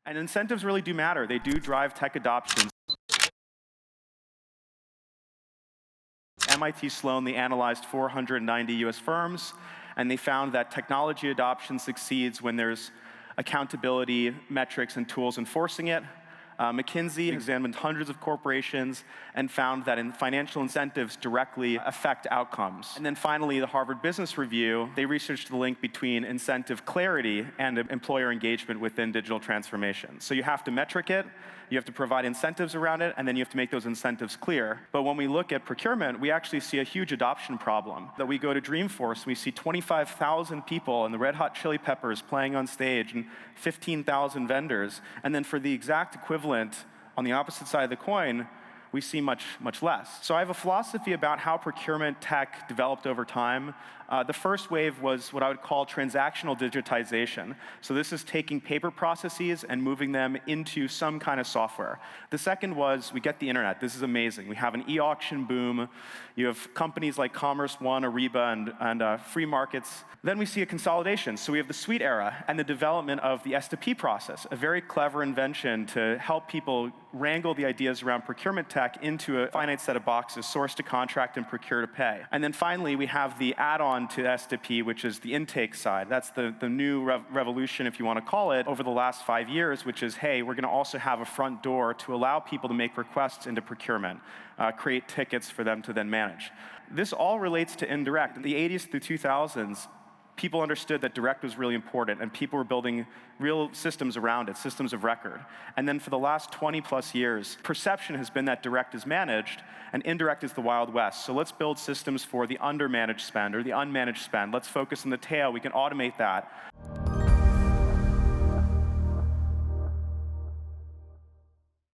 And incentives really do matter. They do drive tech adoption. MIT Sloan, they analyzed 490 US firms, and they found that technology adoption succeeds when there's accountability, metrics, and tools enforcing it. McKinsey examined hundreds of corporations and found that financial incentives directly affect outcomes. And then finally, the Harvard Business Review, they researched the link between incentive clarity and employer engagement within digital transformation. So you have to metric it, you have to provide incentives around it, and then you have to make those incentives clear. But when we look at procurement, we actually see a huge adoption problem. That we go to Dreamforce, we see 25,000 people and the Red Hot Chili Peppers playing on stage and 15,000 vendors. And then for the exact equivalent on the opposite side of the coin, we see much less. So I have a philosophy about how procurement tech developed over time. The first wave was what I would call transactional digitization. So this is taking paper processes and moving them into some kind of software. The second was we get the internet. This is amazing. We have an e-auction boom. You have companies like Commerce One, Ariba, and free markets. Then we see a consolidation. So we have the suite era and the development of the S2P process, a very clever invention to help people wrangle the ideas around procurement tech into a finite set of boxes, source to contract and procure to pay. And then finally, we have the add-on to S2P, which is the intake side. That's the new revolution, if you want to call it, over the last 5 years, which is, hey, we're going to also have a front door to allow people to make requests into procurement, create tickets for them to then manage. This all relates to indirect. In the 80s through 2000s, people understood that direct was really important, and people were building real systems around it, systems of record. And then for the last 20+ years, perception has been that direct is managed, and indirect is the Wild West. So let's build systems for the undermanaged spend or the unmanaged spend. Let's focus on the tail. We can automate that.